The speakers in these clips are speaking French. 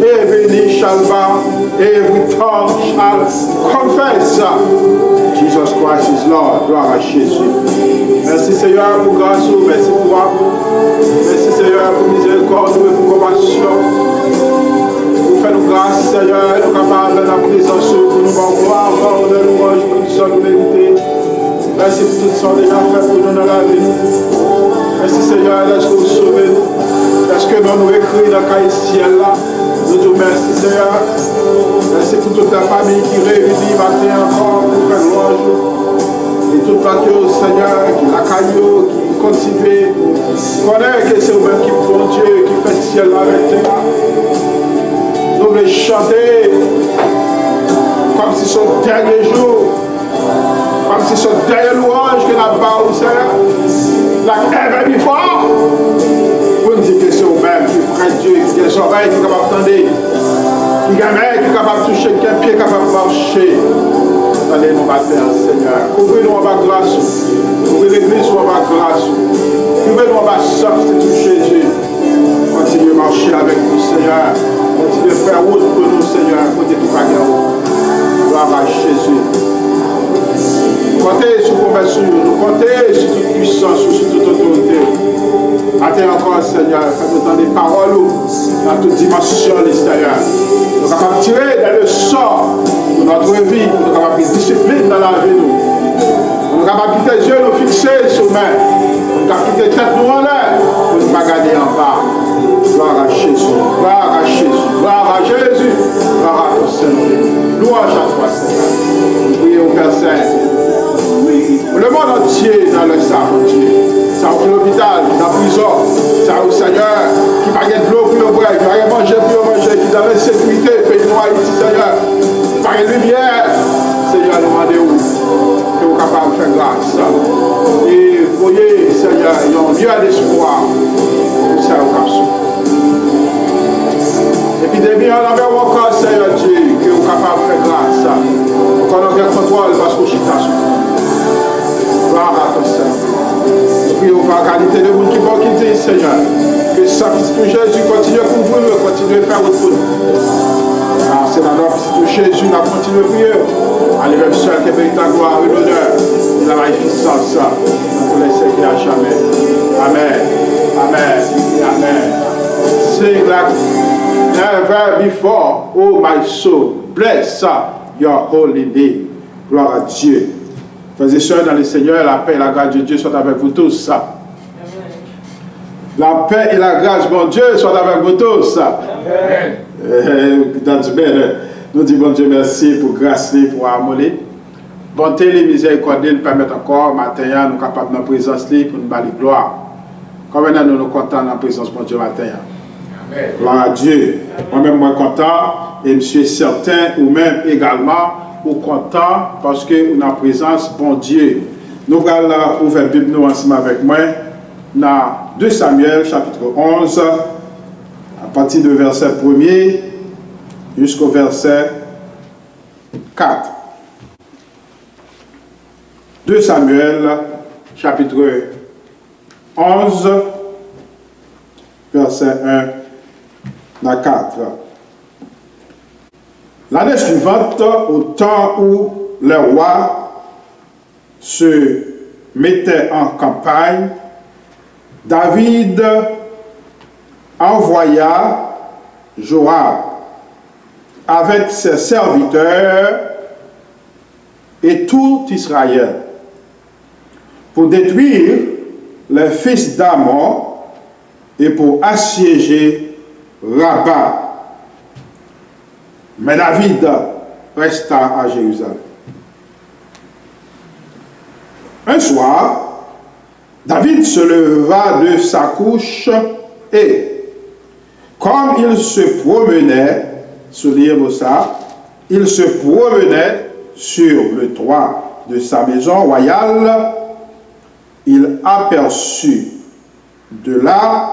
every knee shall bow, every tongue shall confess. Jesus Christ is Lord. Gloire à Jésus. Merci Seigneur pour grâce, merci pour amour. Merci Seigneur pour miséricorde et pour compassion. Pour faire nous grâce Seigneur, nous capables de la présence pour nous voir gloire, honneur, louange, pour nous sommes mérités. Merci pour tout ce sont déjà fait pour nous dans la vie. Merci Seigneur, laisse nous sauver. Est-ce que nous écrit dans le cahier ciel là? Nous te remercions Seigneur. Merci pour toute la famille qui réunit matin encore pour faire louange. Et toute la Dieu Seigneur qui la caillou, qui continue. Connaît que c'est vous-même qui bon Dieu, qui fait le ciel avec terre. Nous voulons chanter comme si ce dernier jour. Comme si ce dernier louange que la barre au Seigneur, la ever before, pour nous dire que c'est vous-même qui prête Dieu, qui a les oreilles, qui est capable d'entendre, qui a main, qui est capable de toucher, qui a un pied capable de marcher. Allez, nous va faire, Seigneur. Ouvrez-nous en bas grâce, ouvrez l'église en bas grâce, ouvrez-nous en bas sorte, toucher Dieu. Continuez à marcher avec nous, Seigneur. Continuez à faire route pour nous, Seigneur, pour tout bagarre. Gloire à Jésus. Comptez sur vos nous comptez sur toute puissance, sur toute autorité. Attends encore, Seigneur, faites-nous dans des paroles dans toute dimension, Seigneur. Nous sommes capables de tirer des leçons de notre vie, nous sommes capables de discipline dans la vie. Nous sommes capables de quitter les yeux, nous fixer sur main. Nous sommes capables de quitter tête nous en l'air pour ne pas gagner en bas. Gloire à Jésus, gloire à Jésus, gloire à Jésus, gloire à ton Seigneur. Louange à toi, Seigneur. Nous prions au Père Saint. Le monde entier dans le sang, Dieu. Ça au l'hôpital, dans la prison, ça au Seigneur, qui va gagner de l'eau pour le boire, qui va rien manger pour le manger, qui est dans l'insécurité, pays noir ici, Seigneur. Qui va gagner de lumière. Seigneur, nous demandons que vous êtes capable de faire grâce. Et voyez, Seigneur, il y a un lieu d'espoir pour ça au cap. Épidémie, on avait encore, Seigneur Dieu, que vous êtes capable de faire grâce. Qu'on a bien contrôle parce qu'on chita sur gloire à ton Seigneur. Nous prions par la qualité de monde qui va quitter, Seigneur. Que Saint-Christ Jésus continue à couvrir, continue à faire autre chose. Car c'est dans notre Jésus, nous continuons à prier. Allez, même seul qui mérite la gloire et l'honneur et la magnificence dans tous les siècles à jamais. Amen. Amen. Amen. Sing like never before, oh my soul, bless your holy name. Gloire à Dieu. Frères et sœurs dans le Seigneur, la paix et la grâce de Dieu soient avec vous tous. Amen. La paix et la grâce de mon Dieu soient avec vous tous. Amen. Nous disons bon Dieu merci pour grâce, pour amour. Bonté et miséricorde nous permettent encore, matin, nous sommes capables de la présence pour nous bâtir gloire. Comme maintenant nous sommes contents dans la présence de mon Dieu matin. Amen. Gloire à Dieu. Moi-même, moi content, et je suis certain, ou même également, ou content, parce que nous avons la présence de bon Dieu. Nous allons ouvrir la Bible ensemble avec moi, dans 2 Samuel, chapitre 11, à partir du verset 1er jusqu'au verset 4. 2 Samuel, chapitre 11, verset 1 à 4. L'année suivante, au temps où le roi se mettait en campagne, David envoya Joab avec ses serviteurs et tout Israël pour détruire les fils d'Ammon et pour assiéger Rabat. Mais David resta à Jérusalem. Un soir, David se leva de sa couche et, comme il se promenait, soulignez ça, il se promenait sur le toit de sa maison royale, il aperçut de là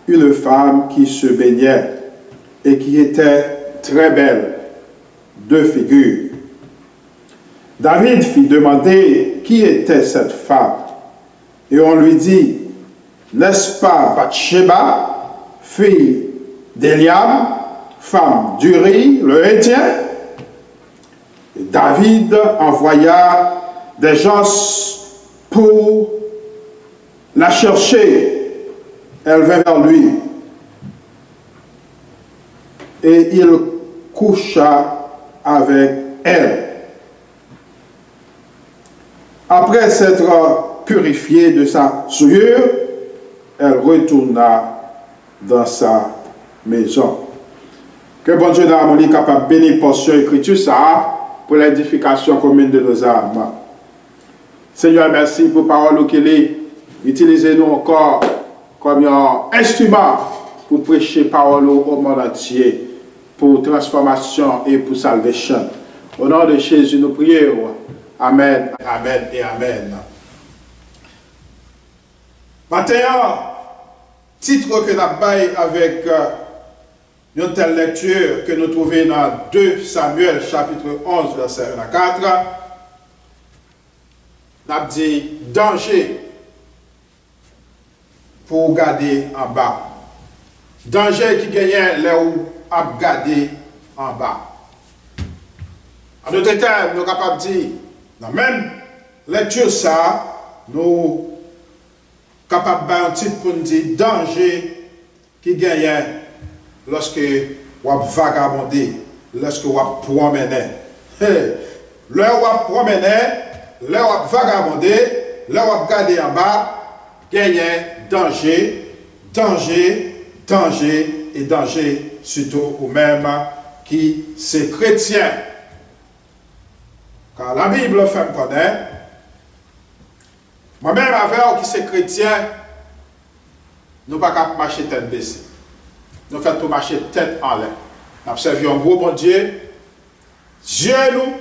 une femme qui se baignait et qui était très belle de figure. David fit demander qui était cette femme. Et on lui dit, n'est-ce pas Bathsheba, fille d'Eliam, femme d'Uri, le Héthien. David envoya des gens pour la chercher. Elle vint vers lui. Et il coucha avec elle. Après s'être purifiée de sa souillure, elle retourna dans sa maison. Que bon Dieu d'harmonie capable de bénir portion écriture ça pour l'édification commune de nos âmes. Seigneur, merci pour parole qu'il est. Utilisez-nous encore comme un instrument pour prêcher parole au monde entier, pour transformation et pour salvation. Au nom de Jésus, nous prions. Amen, amen et amen. Maintenant, titre que nous avons avec une telle lecture que nous trouvons dans 2 Samuel chapitre 11 verset 1 à 4. Nous avons dit danger pour garder en bas. Danger qui gagne là où à garder en bas. En d'autres termes, nous sommes capables de dire, dans la même lecture, ça, nous sommes capables de faire un titre pour nous dire danger qui gagne lorsque vous vagabondez, lorsque vous promenez. Là où vous promenez, là où vous vagabondez, là où vous regardez en bas, gagne danger, danger, danger et danger, surtout ou même qui c'est chrétien. Car la Bible fait me connaître, moi-même avec qui c'est chrétien, nous ne pouvons pas marcher tête baissée. Nous faisons tout marcher tête en l'air. Nous observons un gros bon Dieu, yeux nous,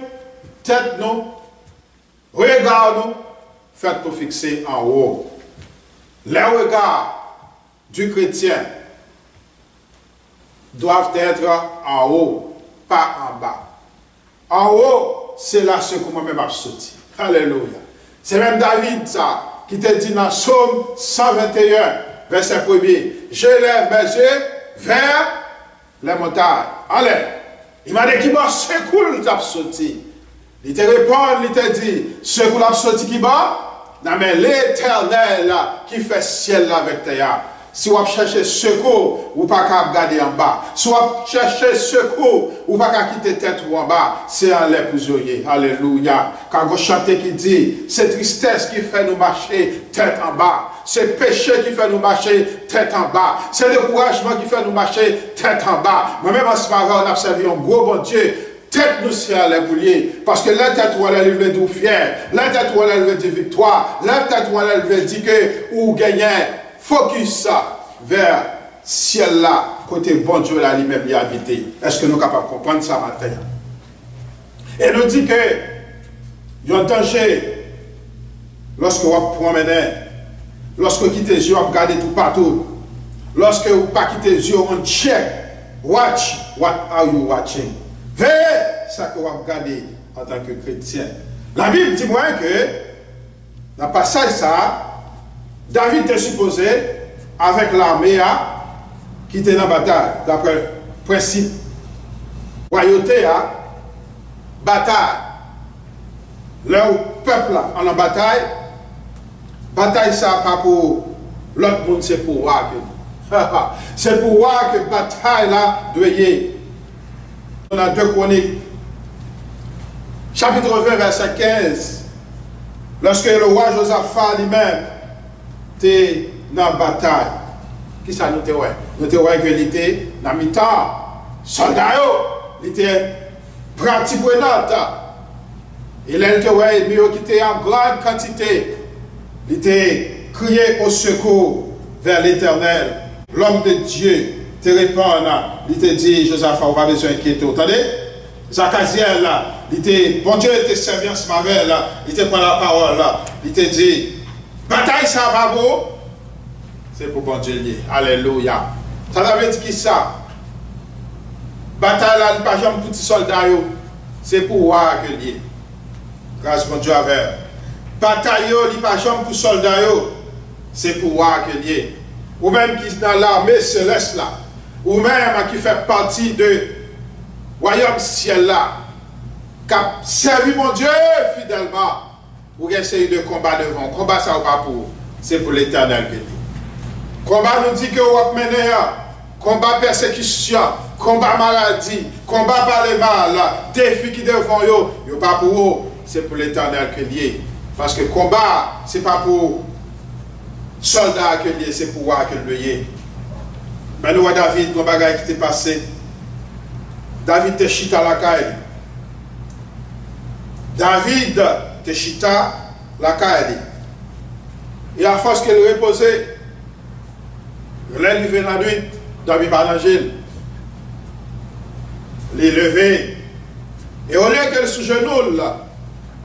tête nous, regard nous, faites tout fixer en haut. Les regards du chrétien doivent être en haut, pas en bas. En haut, c'est là ce que moi-même a sauté. Alléluia. C'est même David, ça, qui te dit dans Psaume 121, verset 1er, je lève mes yeux vers les montagnes. Allez. Il m'a dit qu'il m'a secoué le sauté. Il te répond, il te dit, secoué le sauté qui bat, non mais l'Éternel qui fait ciel avec terre. Si vous cherchez secours, vous ne pouvez pas regarder en bas. Si vous cherchez secours, vous ne pouvez pas quitter tête ou en bas. C'est en l'air pour vous. Alléluia. Quand vous chantez qui dit, c'est tristesse qui fait nous marcher tête en bas. C'est péché qui fait nous marcher tête en bas. C'est découragement qui fait nous marcher tête en bas. Moi-même, en ce moment, on a observé un gros bon Dieu. Tête nous c'est à l'éboulier. Parce que la tête où elle veut dire fier. La tête où elle veut dire victoire. La tête où elle veut dire que ou gagner. Focus ça vers ciel là, côté bon Dieu là lui-même y habiter. Est-ce que nous sommes capables de comprendre ça matin? Et nous dit que il y a un danger lorsque vous promenez, lorsque vous quittez les yeux, vous regardez tout partout. Lorsque vous ne pas quittez les yeux, on check. Watch, what are you watching? Veillez ça que vous regardez en tant que chrétien. La Bible dit moi que dans le passage ça, David était supposé, avec l'armée qui était dans la bataille, d'après le principe royauté, bataille. Là où le peuple en bataille, bataille ça pas pour l'autre monde, c'est pour voir que. C'est pour voir que bataille là doit y être. On a 2 Chroniques, chapitre 20, verset 15. Lorsque le roi Josaphat lui-même était dans la bataille. Qui ça nous était? Nous était que il était dans le mi-temps. Soldat, il était pratique prenante. Et là, il était qui était en grande quantité. Il était crié au secours vers l'Éternel. L'homme de Dieu te répond. Il te dit, Josaphat, on va besoin d'inquiéter. Vous entendez? Zachaziel là, il était, bon Dieu était servi en ce moment là, il te prend la parole là, il te dit, bataille ça va vous, c'est pour bon Dieu lié. Alléluia. Ça veut dire qui ça? Bataille là, il n'y a pas jamais petit soldat, c'est pour voir que lié. Grâce mon Dieu avec. Bataille, il n'y a pas jamais pour soldat, c'est pour voir que lié. Ou même qui est dans l'armée céleste là. ou même qui fait partie de royaume ciel là, qui a servi mon Dieu fidèlement, ou essayer de combat devant. Combat ça ou pas pour, c'est pour l'éternel que dit. Combat nous dit que vous avez mené, combat persécution, combat maladie, combat par les mal, défi qui devant vous, ce n'est pas pour vous, c'est pour l'éternel que lié. Parce que combat, ce n'est pas pour soldats que lié, c'est pour vous que lié. Mais nous voyons David, nos bagages qui t'est passé. David te chita la caille. David te chita la caille. Et à force qu'elle reposait, il est levé la nuit, David par l'angile. Il est levé. Et au lieu qu'elle sous genou là,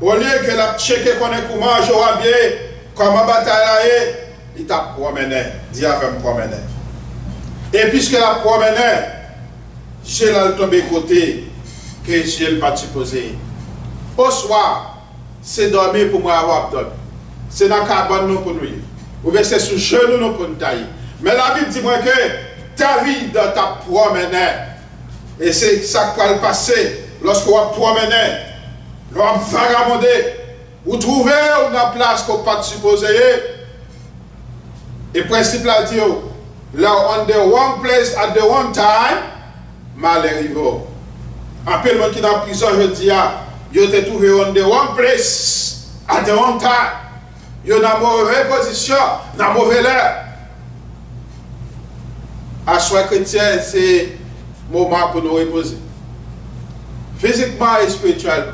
au lieu qu'elle a checké qu'on est comment je vois bien, comment bataille il t'a promené, dit avec me promener. Et puisqu'elle a promené, j'ai là tombé côté que j'ai pas supposé. Au soir, c'est dormir pour moi avoir dormi. C'est dans le cabane pour nous. Ou bien c'est sous genou pour nous tailler. Mais la Bible dit moi que David t'a promené. Et c'est ça qui va le passer lorsque vous promenez, vous vagabondez, vous trouvez une place qu'on pas supposé. Et le principe là dit, là, on the one place at the one time, mal arrivé. Après, le monde qui est dans la prison, je dis, vous avez trouvé on the one place at the one time. Vous êtes dans une mauvaise position, dans une mauvaise heure. À soi chrétien, c'est le moment pour nous reposer. Physiquement et spirituellement.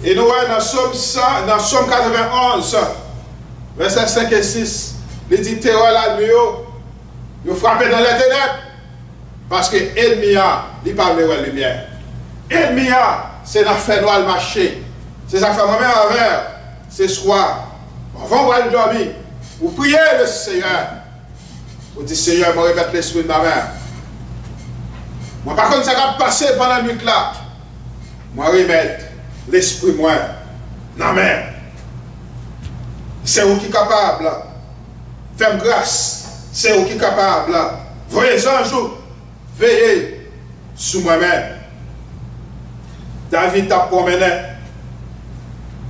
Et nous voyons dans Somme 91, verset 5 et 6, il dit terreur la nuit, vous frappez dans les ténèbres. Parce que l'ennemi il parle de la lumière. L'ennemi c'est la fait noire le marché. C'est ça que fait moi-même avec. C'est soir. Avant de dormir, vous priez le Seigneur. Vous dites Seigneur, me répète l'esprit de ma mère. Moi, par contre, ça va passer pendant la nuit là. Moi, remettre l'esprit moi dans la main. C'est vous qui est capable. Faites grâce. C'est vous qui est capable. Voyez un jour. Veillez sur moi-même. David t'a promené.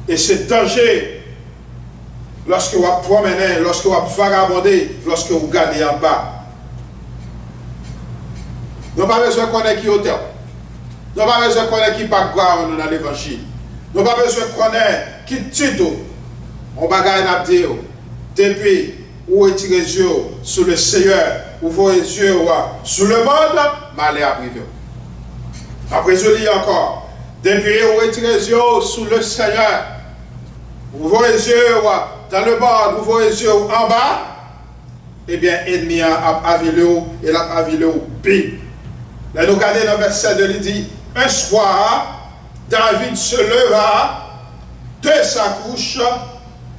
Et c'est danger lorsque vous promenez, lorsque vous vagabondez, lorsque vous gardez en bas. Nous n'avons pas besoin de connaître qui est auteur. Nous n'avons pas besoin de connaître qui pas ground dans l'évangile. Nous n'avons pas besoin de connaître qui titre. On va gagner depuis où retirez les yeux sur le Seigneur, ou voyez les yeux sur le monde, malheur à privé. Après, je lis encore. Depuis où retirez les yeux sur le Seigneur, vous voyez les yeux dans le monde, vous voyez les yeux en bas, eh bien, l'ennemi a avilé et il a avilé au pays. Là, nous regardons dans le verset 2, il dit, un soir, David se leva de sa couche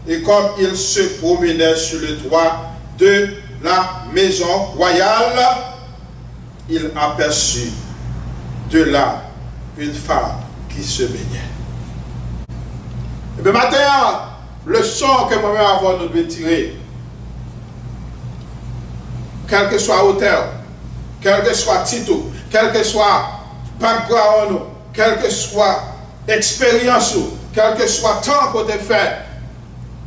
et comme il se promenait sur le toit de la maison royale, il aperçut de là une femme qui se baignait. Et bien maintenant, le son que moi-même avant nous devons tirer, quel que soit hauteur, quel que soit titre, quel que soit background, quel que soit expérience, quel que soit temps qu'on te fait,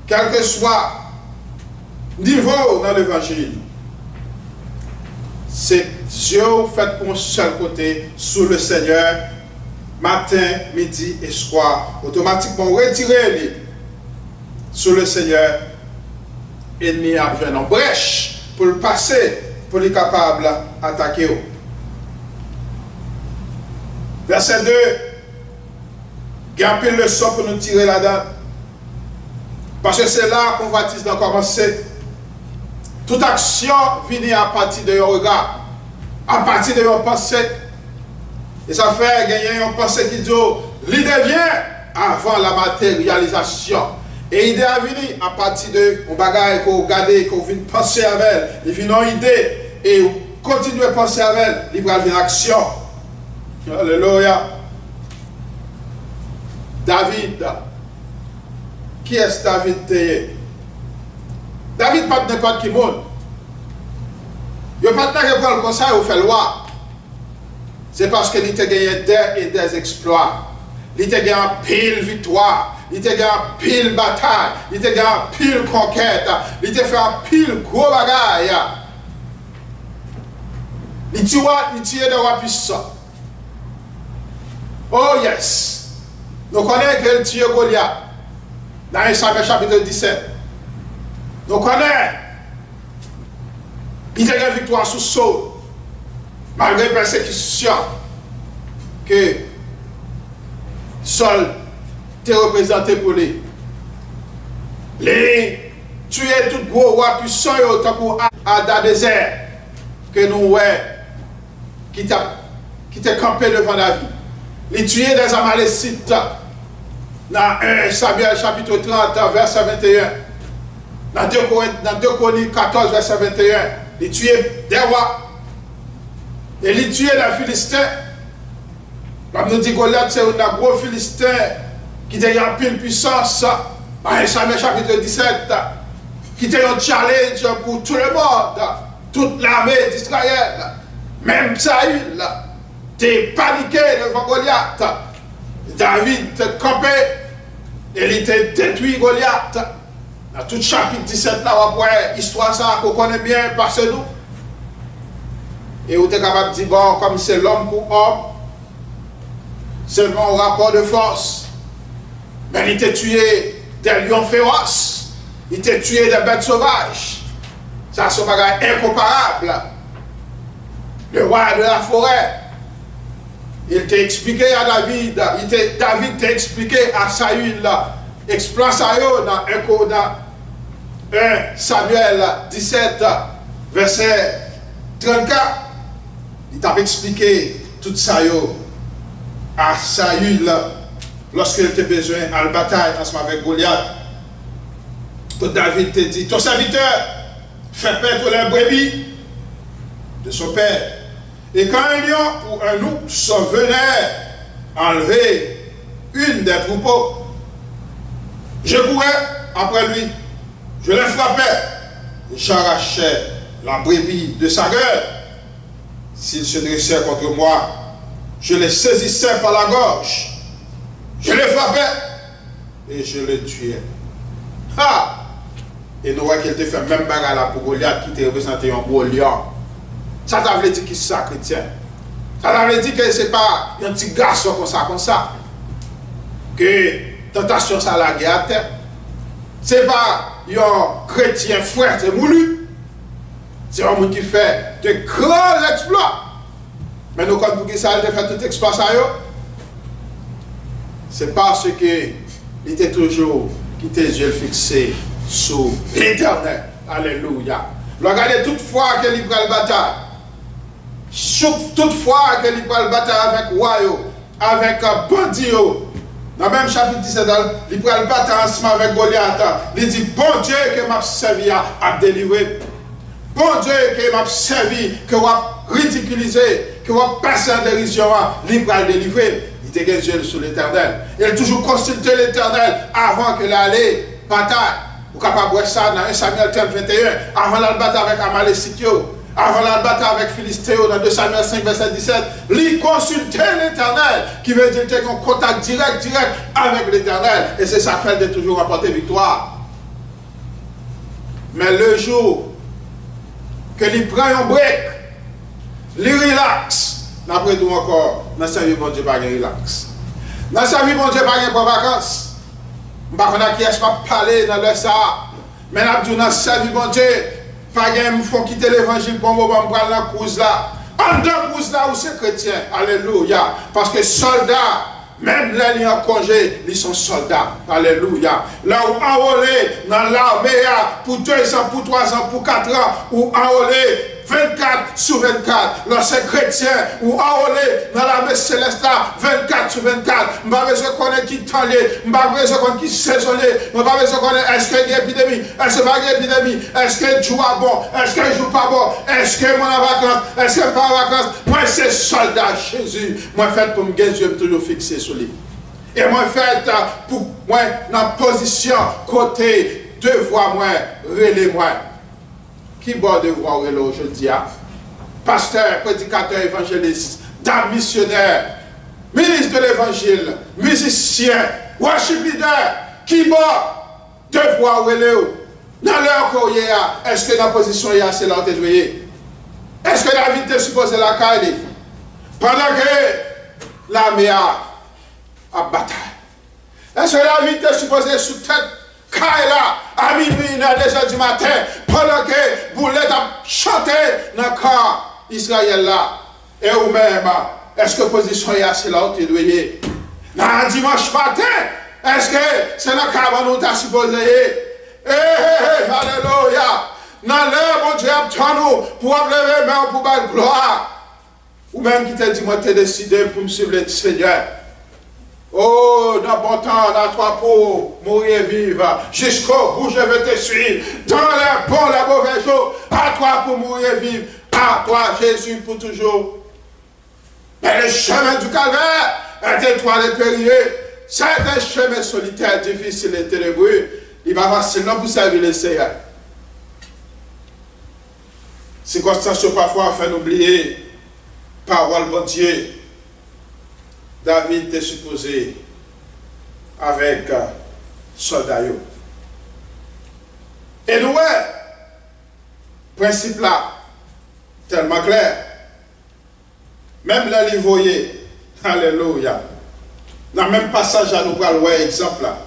quel que soit niveau dans l'évangile, c'est Dieu fait pour un seul côté sur le Seigneur, matin, midi et soir. Automatiquement, retirer sur le Seigneur, ennemi a besoin d'une brèche pour le passer, pour être capable d'attaquer. Verset 2, il y a un peu de leçon pour nous tirer là-dedans. Parce que c'est là qu'on va commencer. Toute action vient à partir de un regard, à partir de une pensée. Et ça fait gagner une pensée qui dit, l'idée vient avant la matérialisation. Et l'idée a venu à partir de un bagage qu'on regarde, qu'on vient penser avec elle. Il vient une idée et continuer à penser avec elle, il va venir action. Alléluia. David. Qui est ce David? David pas n'importe qui monde. Il n'y a pas de prendre comme ça et vous faites loi. C'est parce qu'il a gagné des exploits. Il a gagné pile victoire. Il a gagné pile bataille. Il a gagné pile conquête. Il a fait pile gros bagaille. Il tire de roi puissant. Oh yes. Nous connaissons que le tire Goliath. Dans 1 Samuel chapitre 17. Nous connaissons. Il a gagné victoire sous Saul. Malgré la persécution que Saul te représenté pour lui. Les tuer tout gros roi puissant autant pour Ada désert que nous ouais qui t'a campé devant David. Les tuer des Amalécites dans 1 Samuel chapitre 30 verset 21. Dans 2 Chroniques 14 verset 21. Les tuer des rois. Et les tuer les Philistins. Comme nous dit Goliath, c'est un gros Philistin qui a une pile puissance. Dans 1 Samuel chapitre 17, qui a un challenge pour tout le monde, toute l'armée d'Israël. Même Saül, t'es paniqué devant Goliath. David t'est campé et il t'a détruit Goliath. Dans tout chapitre 17, là, après, histoire ça qu'on connaît bien parce que nous. Et vous êtes capable de dire, bon, comme c'est l'homme pour homme, seulement au rapport de force. Mais il t'a tué des lions féroces, il t'a tué des bêtes sauvages. Ça, c'est un bagage incomparable. Le roi de la forêt, il t'a expliqué à David, David t'a expliqué à Saül, exploit Saül dans 1 Samuel 17, verset 34. Il t'a expliqué tout ça à Saül lorsqu'il était besoin à la bataille ensemble avec Goliath. Que David te dit, ton serviteur fait perdre les brebis de son père. Et quand un lion ou un ours venait enlever une des troupeaux, je courais après lui, je le frappais, et j'arrachais la brebis de sa gueule. S'il se dressait contre moi, je le saisissais par la gorge, je le frappais et je le tuais. Ah! Et nous voyons qu'il te fait même bagarre là pour Goliath qui te représentait un gros lion. Ça t'a voulu dire qu'il est chrétien. Ça t'a voulu dire que ce n'est pas un petit garçon comme ça. Que tentation ça la guerre à terre. Ce n'est pas un chrétien frère, c'est moulu. C'est un monde qui fait de grands exploits. Mais nous, quand nous ça, il fait tout exploit, c'est parce qu'il était toujours qui était les yeux fixés sur l'Éternel. Alléluia. Regardez toutefois qu'il prend le bataille. Toutefois qu'il prend le bataille avec Royo, avec bandit. Dans le même chapitre 17, il prend le bataille ensemble avec Goliath. Il dit, bon Dieu que m'a servi à délivrer. Bon Dieu qui m'a servi, que m'a ridiculisé, que m'a passé en dérision, libre à le délivrer. Il était les yeux sur l'Éternel. Il a toujours consulté l'Éternel avant que l'aller bataille. Vous êtes capable de voir ça dans 1 Samuel 21, avant la bataille avec Amalécite, avant la bataille avec Philistéo dans 2 Samuel 5, verset 17. Il consultait l'Éternel, qui veut dire qu'il y a un contact direct avec l'Éternel. Et c'est ça qui fait de toujours remporter victoire. Mais le jour que il prend un break, il relax. Après tout encore, dans sa vie, bon Dieu, pas de relax. Dans sa vie, bon Dieu, pas de vacances. Je ne sais pas qui est-ce pas parler dans le ça. Mais dans sa vie, bon Dieu, pas de il faut quitter l'évangile pour moi, pour prendre la cause là. En deux causes là où c'est chrétien. Alléluia. Parce que soldats, même les liens en congé, ils sont soldats. Alléluia. Là où enrôlé dans l'armée pour 2 ans, pour 3 ans, pour 4 ans, ou enrôlé 24 sur 24. Lorsque chrétien ou enrôlé dans l'armée céleste là, 24 sur 24. Je ne sais pas besoin de connaître qui t'en est, je ne sais pas besoin de connaître qui saisonné, je ne sais pas besoin de connaître est-ce qu'il y a une épidémie, est-ce qu'il n'y a pas d'épidémie, est-ce que je joue à bon, est-ce que je joue pas bon, est-ce que je suis en vacances, est-ce que je ne suis pas en vacances. Moi, c'est soldat Jésus. Moi, fait pour me gagner, je suis toujours fixé sur lui. Et moi, fait pour moi, dans position, côté, devoir moi, relais moi. Qui boit devoir relais aujourd'hui? pasteur, prédicateur, évangéliste, dame missionnaire, ministre de l'évangile, musicien, worship leader, qui va devoir relève dans leur courrier, est-ce que la position est assez là, est-ce que David est supposé la caille pendant que l'armée a bataille? Est-ce que David est supposé sous tête caille là à minuit, à 2h du matin, pendant que Boulette a chanté dans le corps Israël là? Et ou même, est-ce que la position est assez là, dans dimanche matin, est-ce que c'est dans le cas où nous sommes supposés? Alléluia! Dans l'heure, mon Dieu, nous pour lever main pour la gloire. Ou même qui t'a dit, moi, tu as décidé pour me suivre le Seigneur. Oh, dans bon temps, dans toi pour mourir et vivre. Jusqu'au bout, je vais te suivre. Dans les bons, les mauvais jours, à toi pour mourir et vivre. À toi, Jésus, pour toujours. Mais le chemin du calvaire est étoile et périlleux. C'est un chemin solitaire, difficile et ténébreux. Il va facilement pour servir le Seigneur. Circonstances parfois fait oublier parole de Dieu. David était supposé avec soldat. Et nous, principe là, tellement clair. Même là, les voyez, alléluia. Dans le même passage à nous parler, exemple là.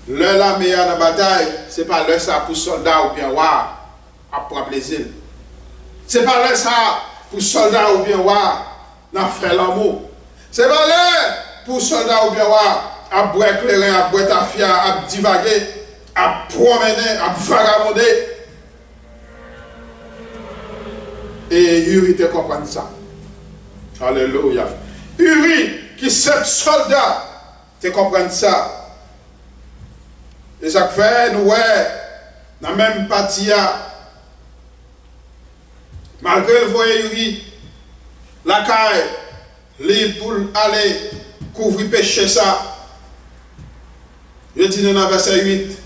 L'heure la meilleure dans la bataille, ce n'est pas l'heure ça pour soldats ou bien war à prendre plaisir. Ce n'est pas l'heure ça pour soldats ou bien war à faire l'amour. Ce n'est pas l'heure pour soldats ou bien war à boire éclairé, à boire tafia, à divaguer, à promener, à vagabonder. Et Uri te comprend ça. Alléluia. Uri qui est soldat te comprend ça. Et ça fait, nous, dans la même partie, malgré le voyage, la caille, libre pour aller couvrir péché ça. Je dis dans le verset 8,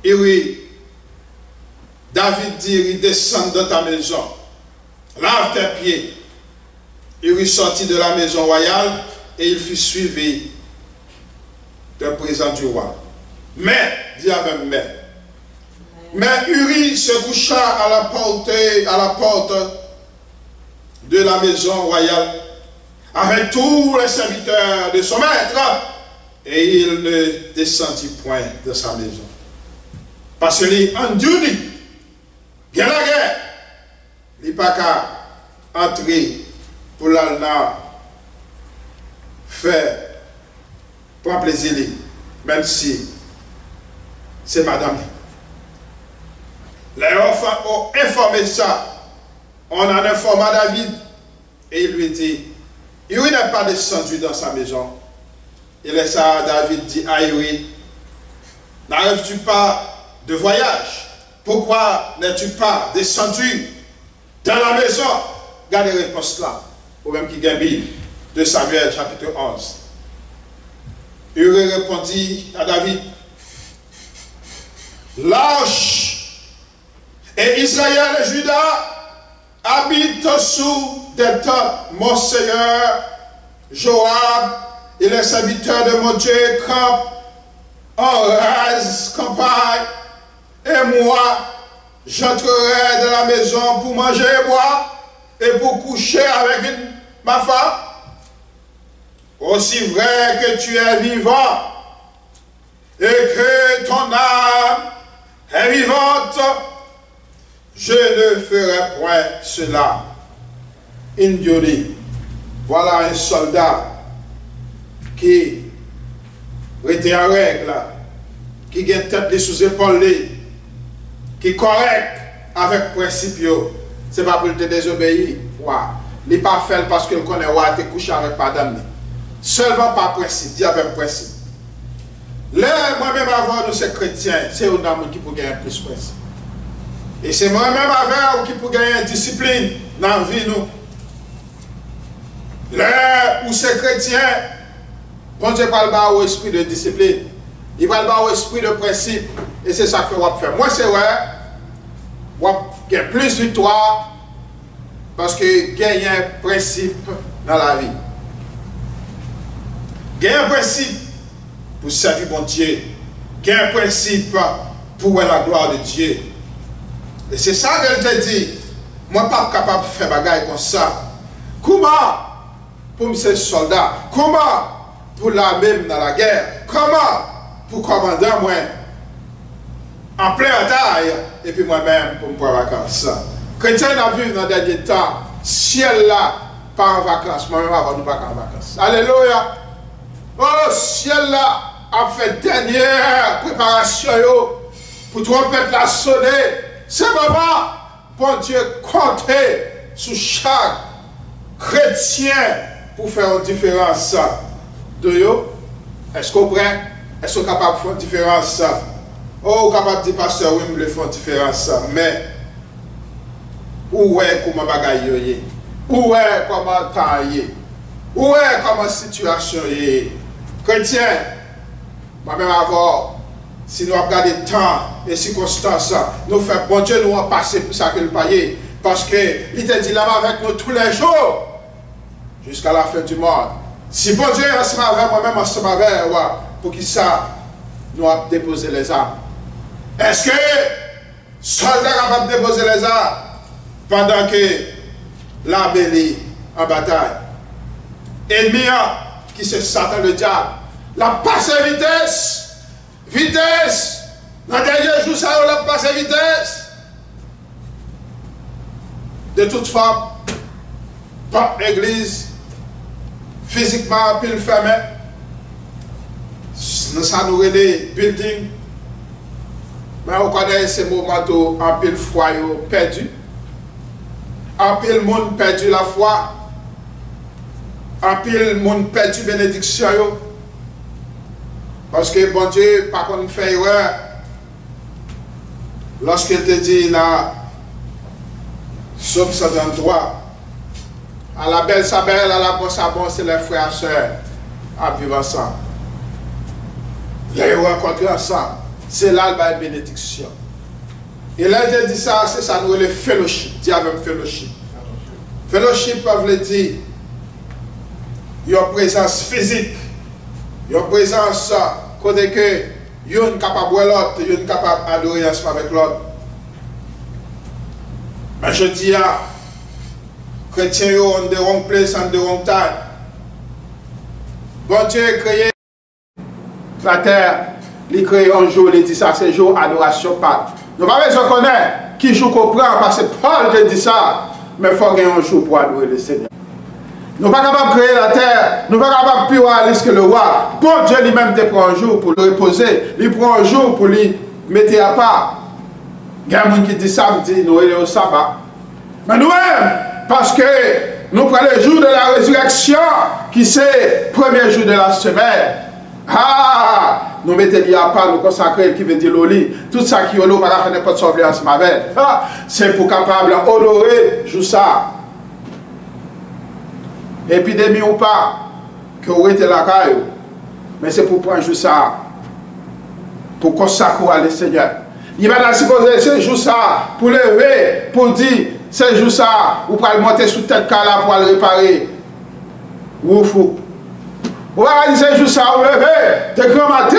et oui, David dit, il descend dans ta maison, lave tes pieds. Il sortit de la maison royale et il fut suivi du président du roi. Mais, dit avec mais Uri se coucha à la porte de la maison royale avec tous les serviteurs de son maître et il ne descendit point de sa maison. Parce qu'il est en duty, il n'a pas qu'à entrer pour l'alna faire pour plaisir, même si c'est madame. Les enfants ont informé ça. On en a informé David et il lui dit, il n'est pas descendu dans sa maison. Et là, ça, David dit, ah oui, n'arrives-tu pas de voyage? Pourquoi n'es-tu pas descendu dans la maison? Regardez la réponse là, au même qui gagne de Samuel chapitre 11. Uri répondit à David, lâche et Israël et Juda habitent sous des tentes. Mon Seigneur Joab et les serviteurs de mon Dieu campent en rase campagne et moi j'entrerai dans la maison pour manger et boire et pour coucher avec ma femme. Aussi vrai que tu es vivant et que ton âme est vivante, je ne ferai point cela. Indiori, voilà un soldat qui était en règle, qui a tête sous épaule, qui est correct avec principe. Ce n'est pas pour te désobéir. Il n'est pas fait parce qu'il connaît ou te coucher avec madame. Seulement par principe, dis avec principe. Là, moi-même avant nous, c'est chrétien, c'est un homme qui peut gagner plus principe. Et c'est moi-même avant qui peut gagner discipline dans la vie. Nous. Là où c'est chrétien, bon Dieu parle pas au esprit de discipline. Il parle pas au esprit de principe. Et c'est ça que je vais faire. Moi, c'est vrai. il y a plus de victoire parce que il y a un principe dans la vie. Il y a un principe pour servir bon Dieu. Il y a un principe pour la gloire de Dieu. Et c'est ça qu'elle te dit. Moi, je ne suis pas capable de faire des choses comme ça. Comment pour me ser soldat? Comment pour l'armée dans la guerre? Comment pour commandant moi en plein bataille et puis moi-même pour me prendre vacances? Chrétien a vu dans le dernier temps, ciel là, pas en vacances, moi-même avant nous pas en vacances. Alléluia! Oh, ciel là a fait dernière préparation pour tromper la sonner. C'est moment, bon Dieu, compter sur chaque chrétien pour faire une différence de yo. Est-ce qu'on prend? Est-ce qu'on est capable de faire une différence? Oh, capable de dire, pasteur, oui, je veux faire une différence. Mais, où est comment bagaille? Où est comment temps? Où est comment situation? Chrétien, moi-même avant, si nous regardons le temps et circonstances, nous faisons bon Dieu, nous en passer pour ça que le payer. Parce qu'il te dit là-bas avec nous tous les jours, jusqu'à la fin du monde. Si bon Dieu est ensemble avec moi-même, ensemble avec moi, pour qui ça, nous avons déposé les armes. Est-ce que soldat capable de déposer les armes pendant que l'armée en bataille? Ennemi qui c'est Satan le diable, la passe vitesse, vitesse, dans le dernier jour, ça la passe vitesse. De toute forme, pas église, physiquement, pile fermé, ça nous des buildings, mais on connaît ces moments où un pile foyer perdu, un pile monde perdu la foi, un pile monde perdu bénédiction, parce que bon Dieu, par contre, fait erreur, lorsqu'il te dit là, Somme 133, à la belle sa belle, à la bonne sa bonne, c'est les frères et sœurs à vivre ensemble. Les rencontrer ensemble, c'est là la bénédiction. Et là, il dit ça, c'est ça, nous le fellowship, dis avec fellowship. Fellowship, veut dire, il y a une présence physique, il y a une présence côté que il y a une capable de l'autre, il y a une capable d'adorer ensemble avec l'autre. Mais je dis à chrétiens on the wrong place and the wrong time. Bon Dieu a créé la terre, il a créé un jour, il dit ça, c'est jour adoration Pâques. Nous n'avons pas besoin de connaître qui joue comprend parce que Paul te dit ça, mais il faut qu'il y ait un jour pour adorer le Seigneur. Nous ne sommes pas capables de créer la terre, nous ne sommes pas capables de plus aller que le roi. Bon Dieu lui-même te prend un jour pour le reposer, il prend un jour pour lui mettre à part. Il y a des gens qui disent samedi, nous sommes au sabbat. Mais nous-mêmes, parce que nous prenons le jour de la résurrection, qui c'est le premier jour de la semaine. Ah, nous mettons à part, nous consacrer, qui veut dire l'oli. Tout ça qui est l'eau, par la pas de sauver ensemble avec. C'est pour capable d'honorer jour ça. Épidémie ou pas, que vous êtes là, mais c'est pour prendre jour ça, pour consacrer à le Seigneur. Il va dans supposer ce jour ça, pour lever, pour dire, ce jour ça, vous pouvez monter sous tête là pour le réparer. Ou fou. Vous allez dire ce jour ça, vous lever, de grand matin,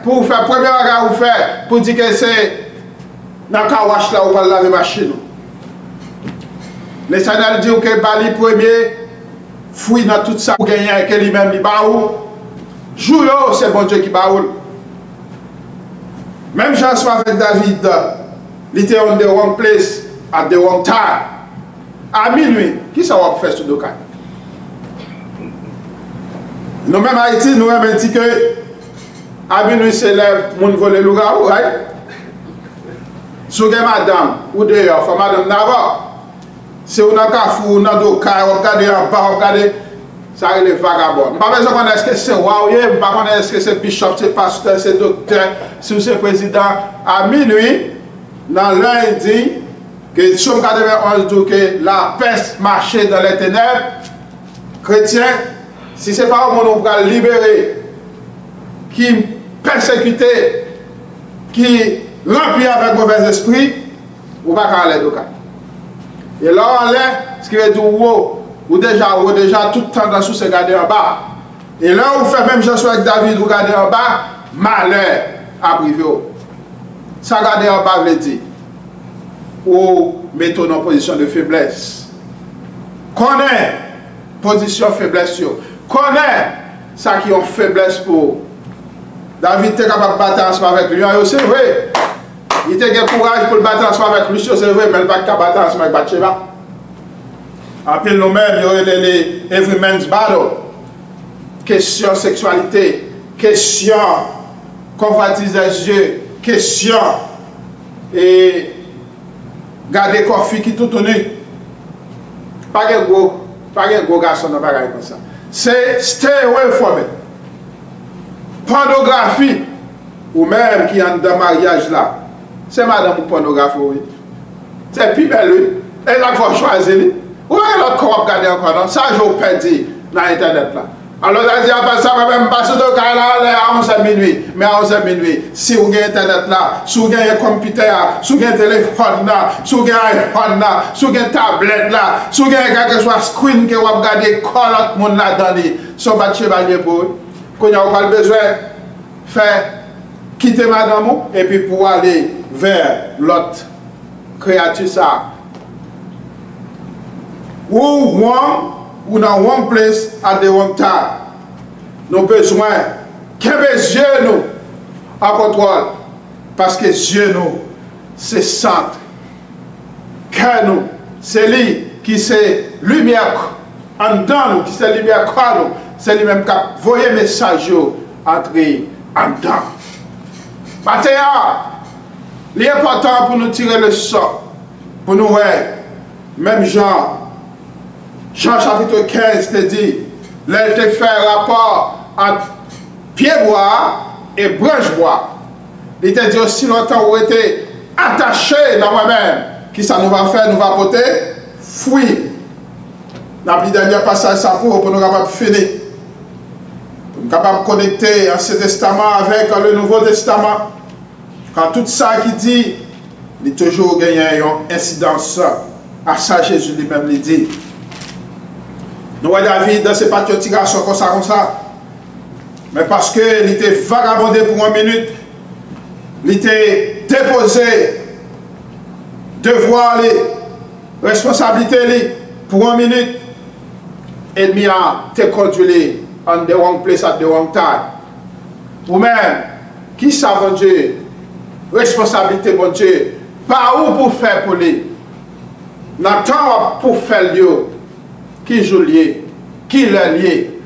pour faire le premier regard vous faire, pour dire que c'est dans le kawash là, vous pouvez laver la machine. Le Seigneur dit que Bali premier, fouille dans tout ça pour gagner avec lui-même, il baoule. Jour c'est bon Dieu qui baoule. Même Jean avec David, il était on the wrong place at the wrong time. À minuit, qui ça va faire sur le cas? Nous-mêmes Haïti, nous-mêmes dit que à minuit c'est le monde voler le loup, right? Si madame, ou dehors, faut madame Nava, si on a un fou, on a deux cas, on regarde en bas, on regarde, ça arrive les vagabonds. Je ne sais pas besoin est-ce que c'est roi, je ne sais pas est-ce que c'est bishop, c'est pasteur, c'est docteur, si c'est président. À minuit, dans l'un, il dit que Somme 91 dit que la peste marchait dans les ténèbres. Chrétien, si ce n'est pas un monde qui va libérer, qui persécuté, qui remplit avec mauvais esprit, Ou pas qu'à l'aide au cas. Et là, on l'air, ce qui veut dire ou déjà tout le temps dans sous se garder en bas. Et là, vous faites même chose avec David, vous regardez en bas, malheur à privé. Ça garder en bas, veut dire. Ou mettons en position de faiblesse. Connais position faiblesse. Connais ça qui est en faiblesse pour. David était capable de battre ensemble avec lui, c'est vrai. Il était le courage pour le battre ensemble avec lui, c'est vrai, mais il n'a pas capable de battre ensemble avec Bathsheba. Après nous-mêmes, il y aurait les Every Man's Battle. Question sexualité, question convoitise des yeux, question et garder corps qui tout tourné. Pas de gros garçon dans bagaille comme ça. C'est stay away from it. Pornographie, ou même qui est dans mariage là, c'est madame ou pornographie, oui. C'est plus belle, lui. Elle a faut choisir. Ou elle a encore regardé encore, non? Ça, je vous perdu dans Internet là. Alors, elle dit, après ça, même pas sur le cas là, à 11h minuit. Mais à 11h minuit, si vous avez Internet là, si vous avez un computer là, si vous avez un téléphone là, si vous avez un iPhone là, si vous avez une tablette là, si vous avez quelque chose screen que vous regardez, quand l'autre monde là-dedans, son Bathsheba pour vous. Quand vous avez besoin de faire quitter madame et puis pour aller vers l'autre créature ça. Ou dans one place at the one time. Nous avons besoin que Dieu nous en contrôle. Parce que Dieu nous, c'est centre. Que nous, c'est lui qui c'est lumière en dedans nous, qui c'est lumière quoi nous. C'est lui-même qui a envoyé le message entrer en dedans. Maintenant, l'important pour nous tirer le sort, pour nous voir, même Jean chapitre 15 te dit, là te fait rapport entre pied-bois et branche-bois. Il te dit aussi longtemps où était attaché dans moi-même, qui ça nous va faire, nous va porter fruit. Dans le dernier passage, ça pour nous capables de finir. Pour nous capables de connecter l'Ancien Testament avec le Nouveau Testament. Quand tout ça qui dit, il a toujours gagné une incidence à ça, Jésus lui-même lui dit. Nous voyons David dans ses patriotiques comme ça. Mais parce qu'il était vagabondé pour 1 minute, il était déposé devoir les responsabilités pour 1 minute, l'ennemi a été conduit en the wrong place at the wrong time. Ou même, qui ça, bon Dieu, responsabilité, bon Dieu, pas où pour faire pour lui. N'attend pour faire lui. Qui joue lié, qui l'a lié.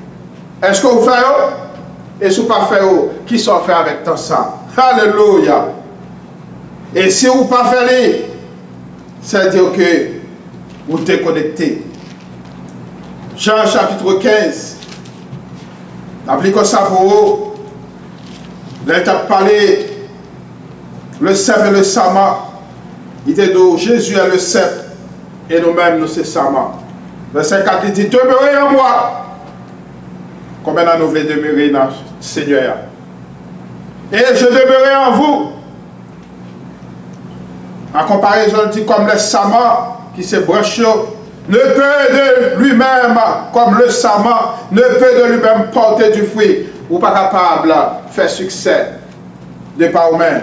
Est-ce que vous faites? Et si vous ne faites pas, qui sont fait avec tout ça? Alléluia. Et si vous ne faites pas, c'est-à-dire que vous êtes connecté. Jean chapitre 15. Appliquons ça pour vous. L'étape parlé, le cep et le sama. Il dit d'où Jésus est le cep et nous-mêmes nous c'est sama. Verset 4 il dit, demeurez en moi. Combien nous voulons demeurer dans le Seigneur? Et je demeurerai en vous. En comparaison, il dit comme le saman qui se branche, ne peut de lui-même, comme le saman, ne peut de lui-même porter du fruit, ou pas capable de faire succès de par vous-même.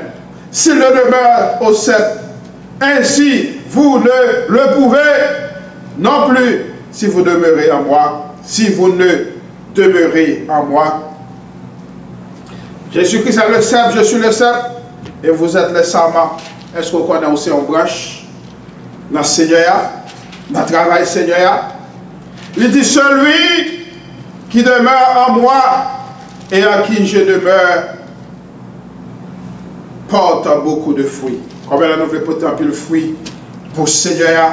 S'il ne demeure au cep, ainsi vous ne le pouvez non plus si vous demeurez en moi, si vous ne demeurez en moi. Jésus-Christ est le cep, je suis le cep, et vous êtes le saman. Est-ce qu'on connaît aussi en branche dans le Seigneur, dans le travail Seigneur? Il dit, celui qui demeure en moi et en qui je demeure porte beaucoup de fruits. Combien nous voulons porter un peu de fruits pour le Seigneur?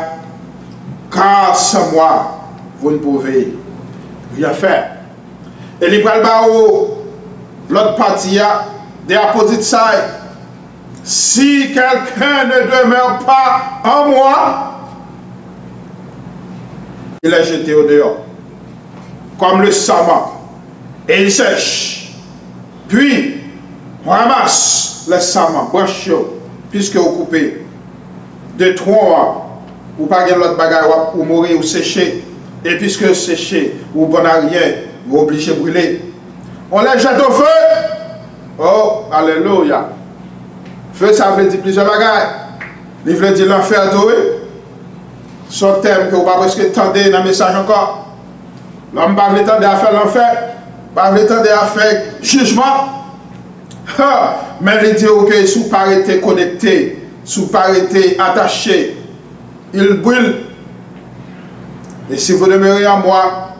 Car sans moi, vous ne pouvez rien faire. Et il va l'autre partie des apôtres de ça. Si quelqu'un ne demeure pas en moi, il est jeté au dehors, comme le saman, et il sèche. Puis, on ramasse le saman, branche, puisque vous coupez. de tronc, ou pas de l'autre bagarre, ou mourir ou sécher. Et puisque sécher, ou bon à rien, ou obligé de brûler. On les jette au feu. Oh, alléluia. Feu, ça veut dire plusieurs bagages. Il veut dire l'enfer doué. Son thème que vous ne pouvez pas presque tendre dans le message encore. L'homme ne peut pas tendre à faire l'enfer. Il ne peut pas tendre à faire jugement. Mais il dit que si vous ne pas été connecté, si vous ne pas été attaché, il brûle. Et si vous demeurez en moi,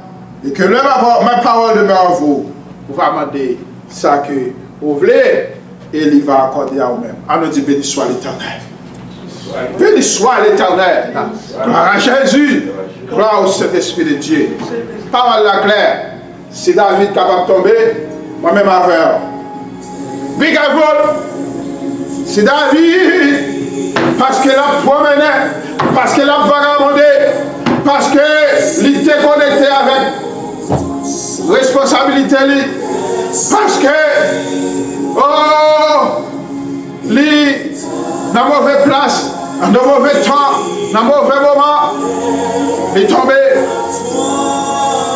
et que ma parole demeure en vous, vous va demander ça que vous voulez, et il va accorder à vous-même. À nous dire béni soit l'Éternel. Béni soit l'Éternel. Gloire à Jésus. Gloire au Saint-Esprit de Dieu. Parole la claire. Si David est capable de tomber, moi-même avec. Big Apple. Si David, parce qu'il a promené, parce qu'il a vagabondé, parce qu'il était connecté avec responsabilité, parce que, oh, lui, dans mauvaise place, dans mauvais temps, dans mauvais moment, il est tombé.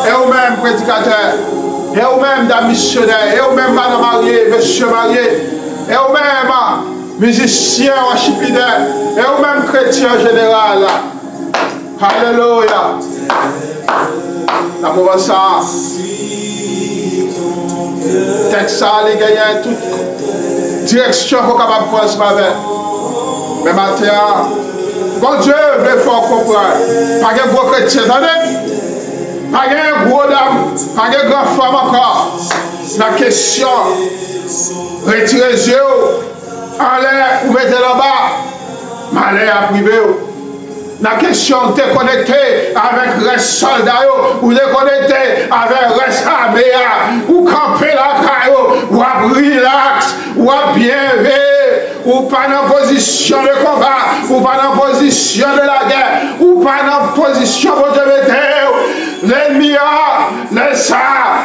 Et vous-même, prédicateur, et vous-même, missionnaire, et vous-même, madame mariée, monsieur marié, et vous-même, musicien, worship leader, et vous-même, chrétien général. Alléluia. La mauvaise ça. Texte ça, les gagnants, toute direction qu'on est capable de prendre ce matin. Mais maintenant, bon Dieu, veut faire comprendre. Pas de gros chrétiens, attendez. Pas de gros dames, pas de grandes femmes encore. La question, retirez les yeux, en l'air ou mettez là bas, malheur à privé. La question de te connecter avec les soldats, ou de connecter avec les armées, ou camper la caillou, ou à relax, ou à bien vivre, ou pas dans position de combat, ou pas dans position de la guerre, ou pas dans position de l'ennemi a, les ça,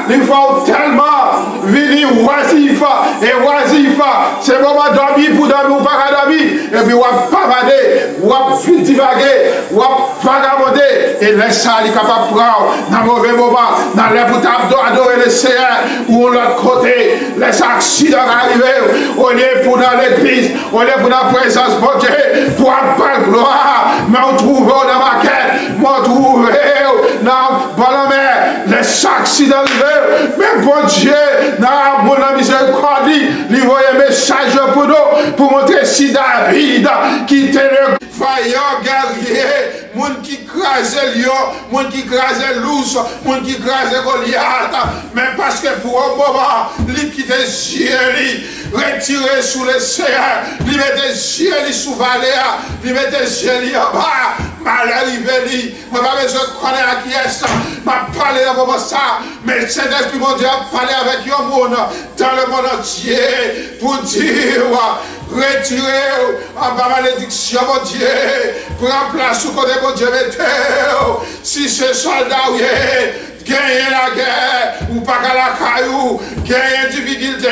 il faut tellement venir oisif, et oisif, c'est le moment de dormir pour dormir ou pas dormir, et puis on va pavader, on va divaguer, on va vagabonder, et les ça, il est capable de prendre dans le mauvais moment, dans les boutades d'adorer le Seigneur, ou de l'autre côté, les accidents arrivent, on est pour dans l'église, on est pour dans la présence de Dieu, pour avoir gloire, mais on trouve dans ma quête, on trouve dans la mer, les accidents arrivent, mais bon Dieu, dans mon miséricorde, il voit un message pour nous, pour montrer si David, qui était le vaillant guerrier, monde qui crase lion, monde qui crase l'ours, monde qui crase Goliath, mais parce que pour un moment, il quitte les yeux, retiré sous le Seigneur, il met les yeux sous vallée, il met les yeux en bas, mal arrivé, je n'ai pas besoin de connaître à qui est-ce, je vais parler dans moment ça, mais cet esprit mon Dieu a parlé avec un monde dans le monde entier pour dire, retirez en bas malédiction, mon Dieu, prends place où côté mon Dieu mettez, si ce soldat, oui, gagner la guerre, ou pas qu'à la caillou, gagner difficulté,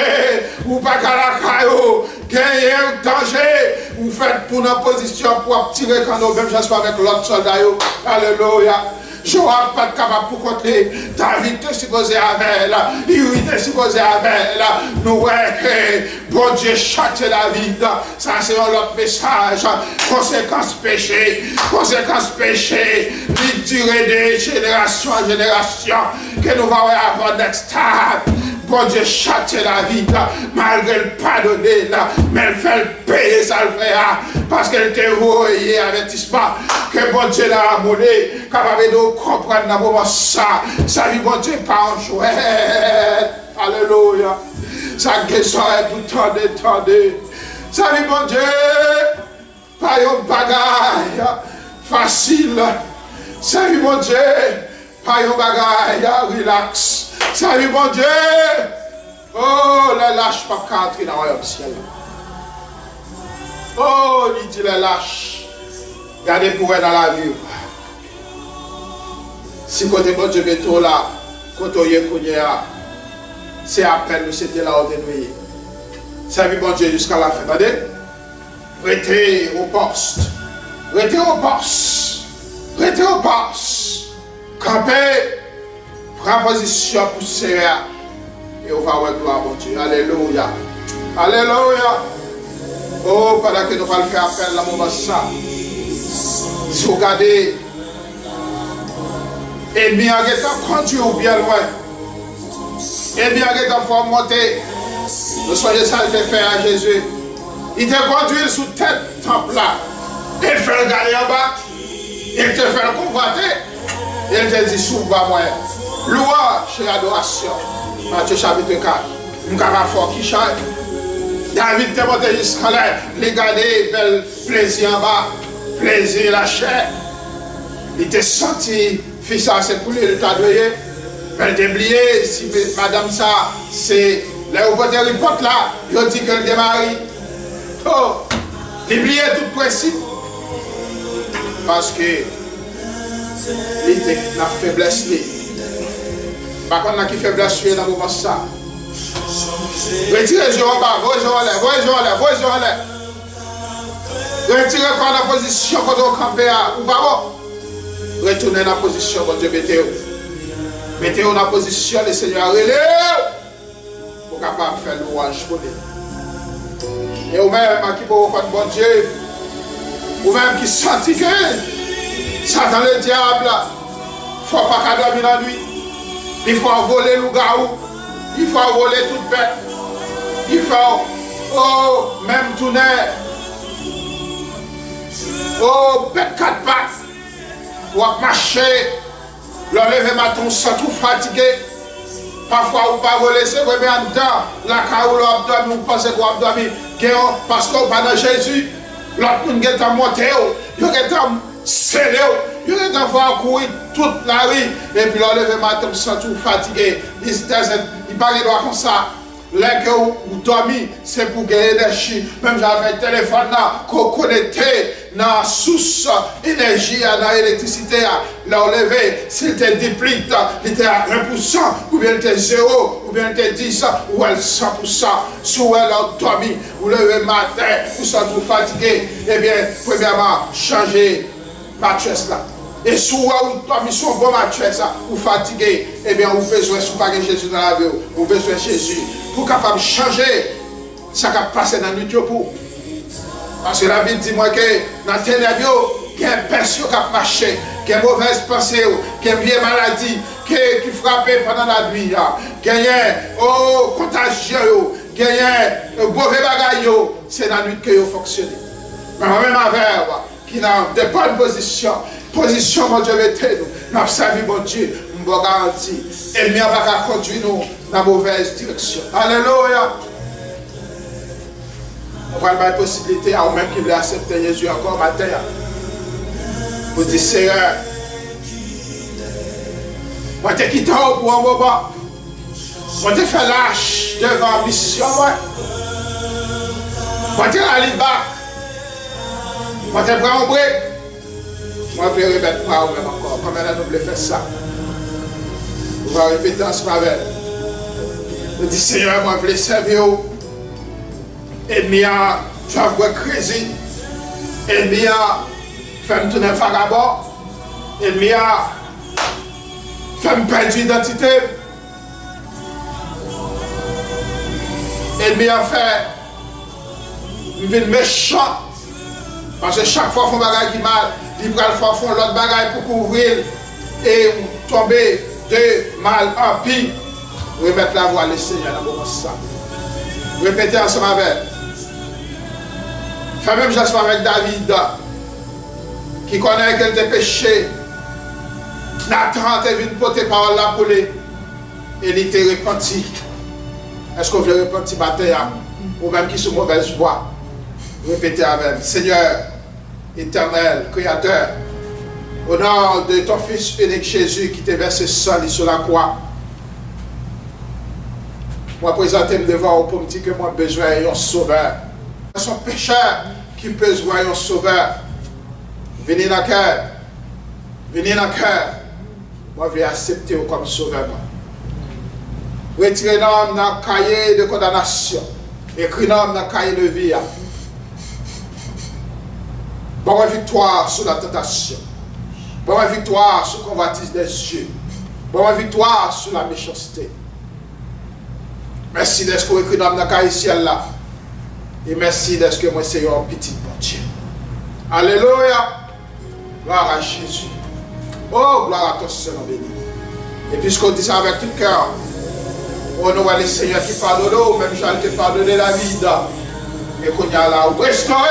ou pas qu'à la caillou, gagner danger, ou faites pour nos positions pour tirer quand nous même j'espère avec l'autre soldat. Alléluia. Joab pas capable pour compter, David était supposé avec, il était supposé avec, nous ouais, bon Dieu châtie David, ça c'est un autre message, conséquence péché, il durait de génération en génération, que nous allons avoir next time. Bon Dieu châtie David, malgré le pardonner, mais elle fait payer ça le faire, parce qu'elle était envoyée avertissement, que bon Dieu l'a amouré, capable de comprendre dans le moment ça, ça vie bon Dieu pas en jouet. Alléluia. Ça guérison est tout tendez. Ça vie bon Dieu, pas un bagaille facile. Ça vie bon Dieu, pas un bagaille relax. Ça vie bon Dieu. Oh, les lâches pas qu'entrer dans le ciel. Oh, il dit les lâches. Gardez pour dans la vie. Si côté bon Dieu est là, côté c'est à peine nous c'était là où nous. Ça vie bon Dieu jusqu'à la fin. Attendez. Restez au poste. Restez au poste. Restez au poste. Campez. Prends position pour serrer. Et on va voir gloire à mon Dieu. Alléluia. Alléluia. Oh, pendant que nous allons faire appel à moment ça. Si vous regardez, et bien que conduit ou bien loin. Et bien que tu faut monter. Nous soyons ça de faire à Jésus. Il te conduit sous tête temple là. Il te fait regarder en bas. Il te fait le convoiter. Il te dit sous bas moi. Louange et adoration. Matthieu chapitre 4. Nous avons fort qui change. David te monté jusqu'à là. Regardez, bel plaisir en bas. Plaisir la chair. Il te senti, fils ça c'est pour lui, il t'a doué. Mais il t'a oublié, si madame ça, c'est là où votre ripote là, il dit qu'elle démarre. Oh, il oublié tout principe. Parce que il était la faiblesse. Par contre, il y a faiblesse dans le moment ça. Retirez les yeux en bas, vos yeux en l'air, vos yeux en l'air, vos yeux en l'air. Retirez quand la position quand on campe ou pas bon. Retournez dans la position quand Dieu mettez-vous. Mettez-vous dans la position, le Seigneur relève pour capable de faire louange pour lui. Et vous-même qui peut faire bon Dieu, vous-même qui sentit que Satan le diable, il ne faut pas qu'à dormir la nuit. Il faut voler le garou. Il faut voler toute bête. Il faut, oh, même tourner. Oh, bête quatre pattes. Pour marcher. L'enlever matin sans tout fatigué. Parfois, vous ne pas voler, c'est vrai, mais en dedans, la caroule, vous pensez que vous dormir. Parce que vous pas dans Jésus. L'autre monde est monté, il est scellé, il est en courir toute la rue. Et puis l'enlever matin sans tout fatigué. Il parle comme ça. Là que vous dormez, c'est pour gagner l'énergie. Même j'avais un téléphone là, qu'on connectait dans la source énergie, dans l'électricité. Là, levé, s'il te déplite, il était à 1%, ou bien il était 0, ou bien il était 10, ou elle 100%. Si elle a dormi, vous levez matin, vous êtes tout fatigué, eh bien, premièrement, changez mattress là. Et si vous dormez sur un bon mattress, vous fatigué, eh bien, vous besoin de pas Jésus dans la vie, vous besoin de Jésus. Pour capable de changer ce qui a passé dans la nuit pour. Parce que la Bible dit moi que dans le ténèbres, il y a une personne qui a marché, qui a une mauvaise pensée, qui a une vieille maladie, qui frappe pendant la nuit, qui a un contagieux, qui a un mauvais bagage, c'est dans la nuit que vous fonctionnez. Mais même avec qui a de bonnes positions, mon Dieu, mettez-nous, nous avons servi mon Dieu, nous avons garanti, et nous avons conduit nous dans la mauvaise direction. Alléluia. On va avoir la possibilité à vous-même qui voulez accepter Jésus encore matin. Vous dites, Seigneur, moi te quitté pour un moment. Moi te fait lâche devant la mission. Moi te allé bas. Moi te prends un break. Moi je vais remettre moi vous-même encore. Combien nous voulons faire ça? On va répéter ensemble avec. Je dis, Seigneur, moi je voulais servir. Et bien, tu as vu crazy. Et bien, fais-moi tourner vagabond. Et bien, fais-moi perdre l'identité. Et bien, fais-moi méchant. Parce que chaque fois qu'on fait un bagage qui mal, il va faire l'autre bagage pour couvrir et tomber de mal en pire. Remettre la voix, le Seigneur, dans le moment ça. Répétez ensemble avec. Fais même chose avec David, qui connaît qu'elle était péché. Nathan est venu porter parole là pour lui. Et il était repenti. Est-ce que vous voulez repentir matin, ou même qui sont mauvaise voie? Répétez avec. Seigneur, éternel, créateur, au nom de ton Fils unique Jésus qui t'est versé seul sur la croix, moi présenter devant vous pour me dire que moi besoin d'un sauveur. Son pécheur qui besoin d'un sauveur. Venez dans le cœur. Venez dans le cœur. Moi je vais accepter vous comme sauveur. Retirez l'homme dans le cahier de condamnation. Écris l'homme dans le cahier de vie. Bonne victoire sur la tentation. Bonne victoire sur la convoitise des yeux. Bonne victoire sur la méchanceté. Merci d'être que vous écrit dans le ciel là. Et merci d'être que moi c'est un petit bon Dieu. Alléluia. Gloire à Jésus. Oh, gloire à toi, Seigneur béni. Et puisqu'on dit ça avec tout le cœur, honorez le Seigneur qui pardonne, même Jean qui pardonne la vie. Et qu'on y a là, ou restaurer,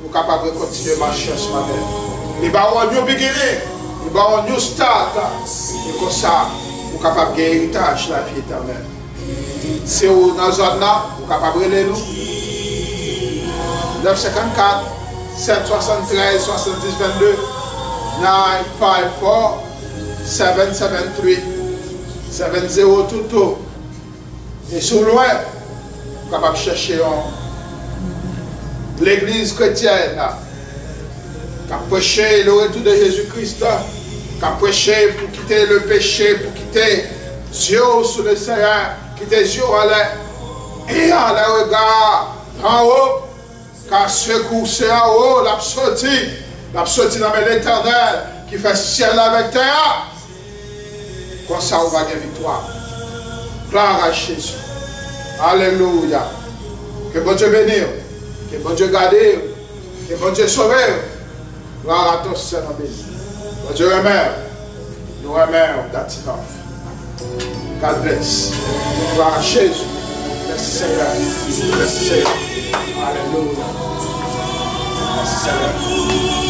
nous sommes capables de continuer à marcher ce matin. Et bien, on a un new beginning, et bien, on a un new start. Et comme ça, nous sommes capables de gagner l'héritage de la vie éternelle. C'est où dans la zone là, nous sommes capables de nous. 954, 773, 70, 22, 954, 773, 70 tout. Et sur loin, nous sommes capables de chercher l'église chrétienne qui a prêché le retour de Jésus-Christ, qui a prêché pour quitter le péché, pour quitter Dieu sur le Seigneur, quitter Dieu à l'air et à le regard en haut, car secoué en haut, l'a sorti dans l'éternel qui fait ciel avec terre. Comme ça, on va gagner victoire. Gloire à Jésus. Alléluia. Que bon Dieu bénisse. Que bon Dieu garde. Que bon Dieu sauve. Gloire à tous, Seigneur béni. Bon Dieu remercie. Nous remercions. That's enough. God bless. Gloire à Jésus. Merci Seigneur. Merci Seigneur. Alléluia. Merci Seigneur.